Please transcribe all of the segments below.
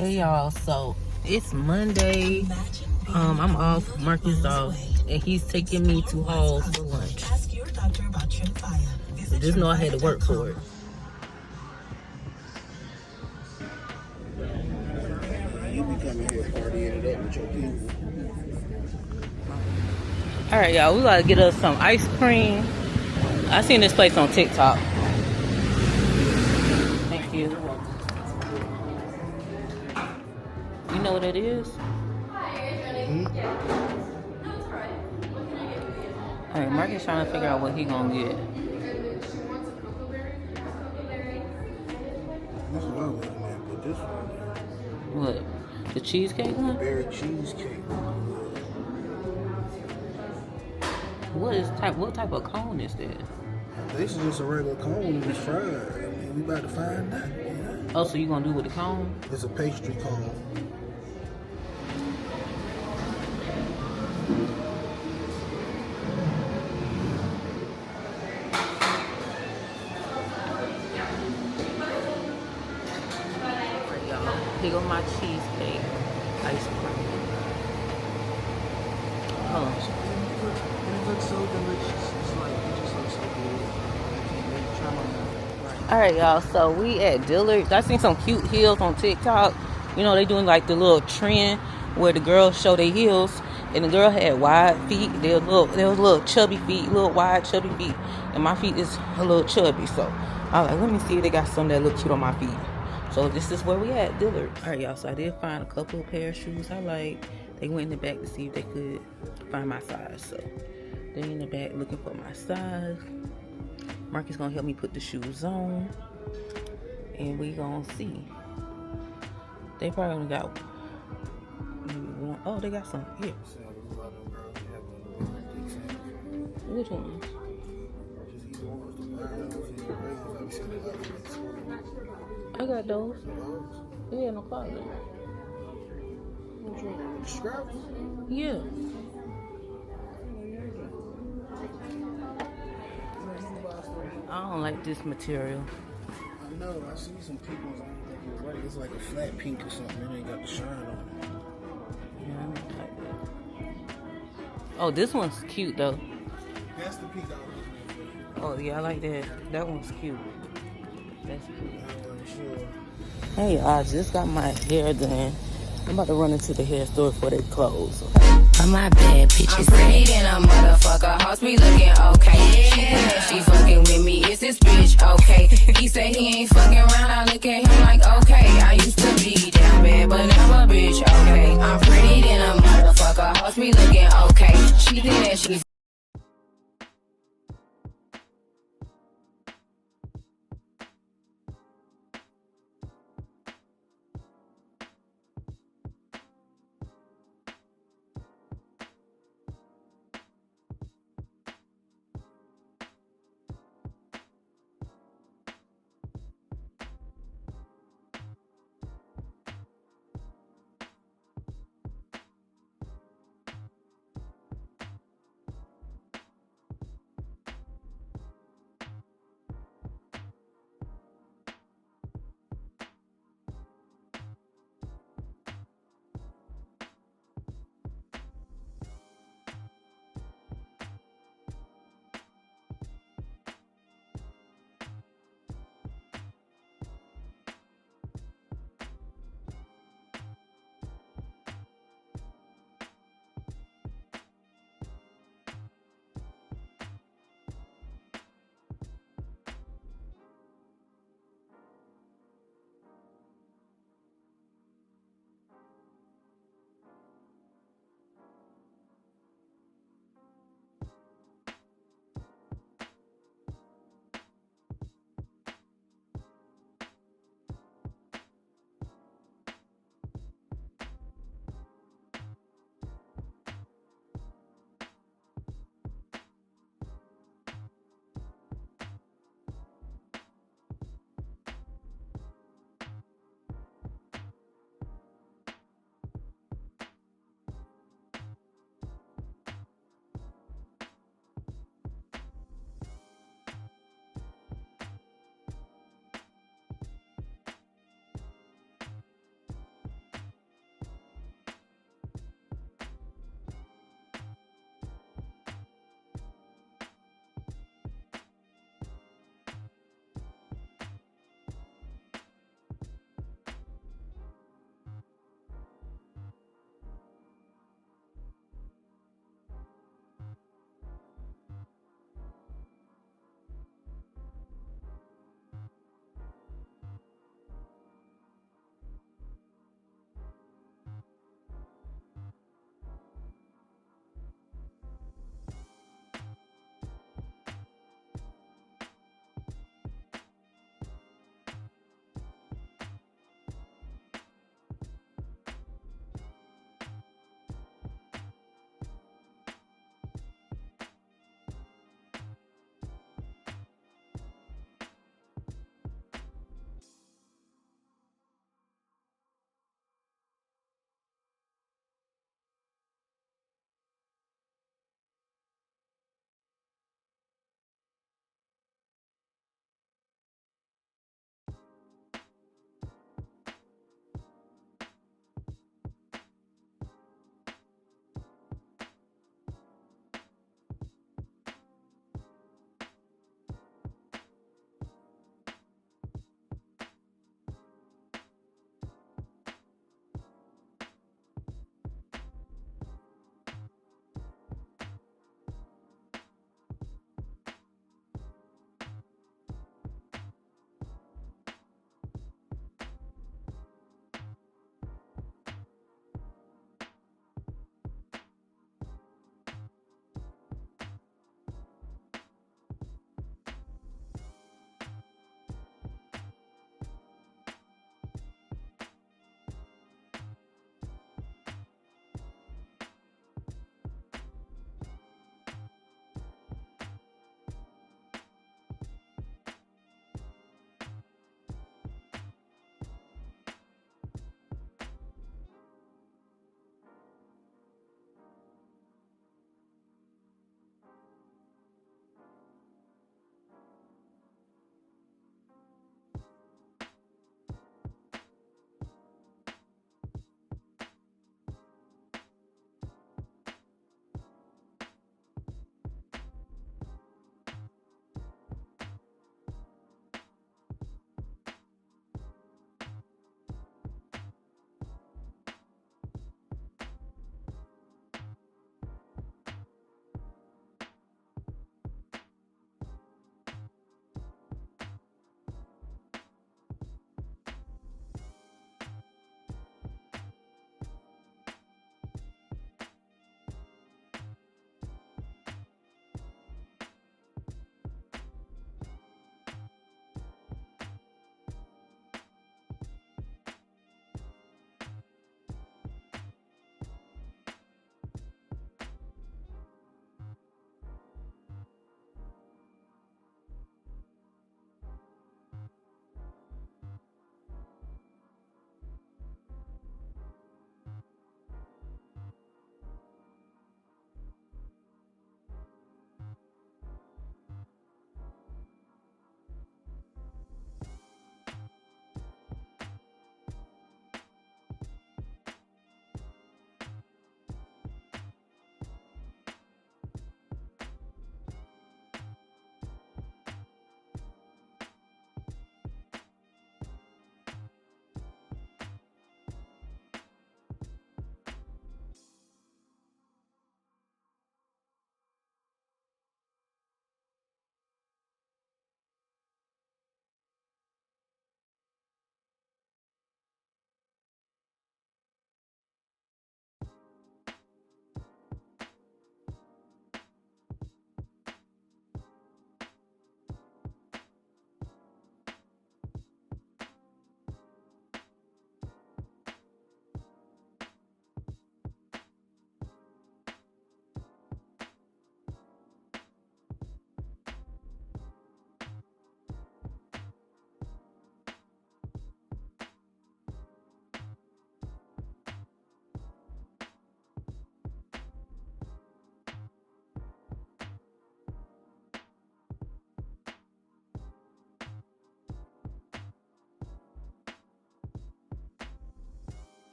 Hey y'all, so it's Monday. I'm off, Marcus off, and he's taking me to Halls for lunch. So just know I had to work for it. You be coming here partying it up with your people. Alright y'all, we gotta get us some ice cream. I seen this place on TikTok. Thank you. You know what it is? Alright, Marcus trying to figure out what he gonna get. That's what I was looking at, but this one, What? The cheesecake one? berry cheesecake. What type of cone is that? This is just a regular cone and it's fried. I mean, we about to find out. Yeah. Oh, so you gonna do with the cone? It's a pastry cone. Here go my cheesecake ice cream. Hold on. It looks so delicious. It's like, it just looks so good. Try my Alright y'all, so we at Dillard's. I seen some cute heels on TikTok. You know, they doing like the little trend where the girls show their heels. And the girl had wide feet. They was little chubby feet, little wide chubby feet. And my feet is a little chubby. So I was like, let me see if they got some that look cute on my feet. So this is where we at, Dillard. Alright y'all, so I did find a couple of pair of shoes I like. They went in the back to see if they could find my size. So they in the back looking for my size. Marcus gonna help me put the shoes on. And we gonna see. They probably only got one. Oh, they got some here. Which one? I got those. Yeah, in the closet. Scraps? Yeah. I don't like this material. I know, I see some people that think it's right. It's like a flat pink or something. It ain't got the shine on it. Yeah, I don't like that. Oh, this one's cute though. That's the pink I was looking for. Oh yeah, I like that. That one's cute. That's cute. I wasn't sure. Hey, I just got my hair done. I'm about to run into the hair store before they close. All my bad bitches. I'm pretty than a motherfucker. House be looking okay. Yeah. She fucking with me. Is this bitch okay? He say he ain't fucking around. I look at him like okay. I used to be down bad, but now I'm a bitch okay. I'm pretty than a motherfucker. House be looking okay. She think that she's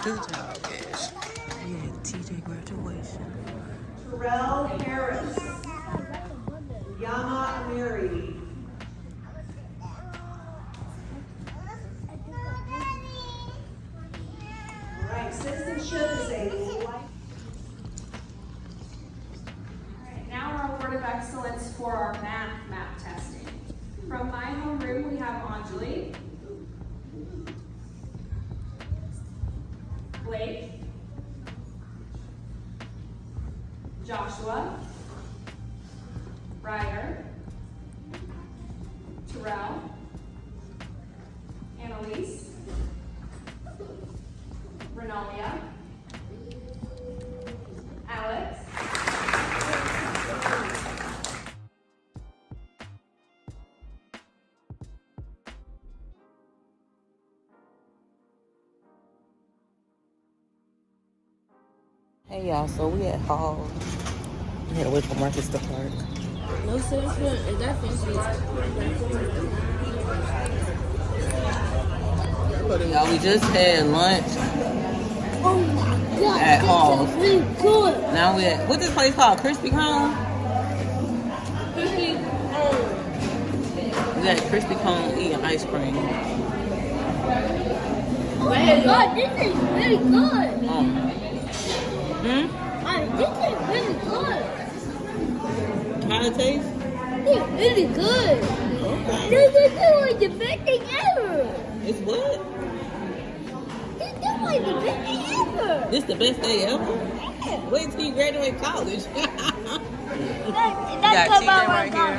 Good job, Cash. Yeah, TJ graduation. Terrell Harris. Yama Amiri. All right, citizenship is a life. Alright, now our award of excellence for our math testing. From my homeroom, we have Anjali, Blake, Joshua, Ryder, Terrell, Annalise, Renalia, Alex, Hey y'all, so we at Hall. We had to wait for Marcus to park. No sense is that fancy. Y'all, we just had lunch Oh my god. at Hall. That's really good. Now we at, what's this place called? Krispy Kreme? We got Krispy Kreme eating ice cream. Oh my god, this is really good. This is really good. How it taste? It's really good. Okay. This is like the best thing ever. It's what? This is like the best thing ever. This the best day ever? Wait till you graduate college. That's got about TJ my right God.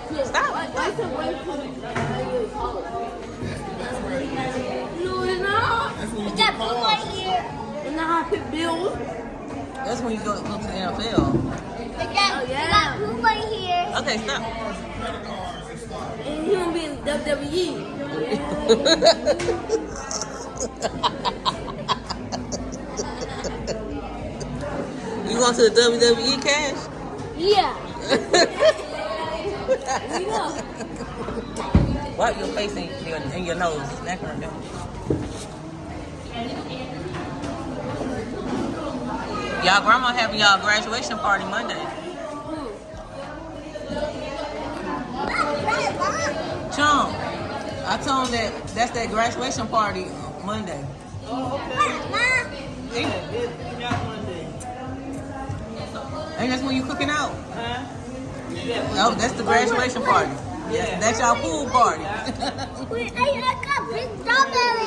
here. Stop. What's the way to college? No, it's not. It's got food right here. And I have to build. That's when you go to the NFL. It got food right here. Okay, stop. And he gonna be in WWE. You going to the WWE, Cash? Yeah. Yeah. Wipe your face and your nose. It's not right there. Y'all grandma having y'all graduation party Monday. Chum, I told him that that's that graduation party Monday. Ain't that's when you cooking out? Oh, that's the graduation party. Yeah. That's y'all pool party. Wait, I got big strawberry.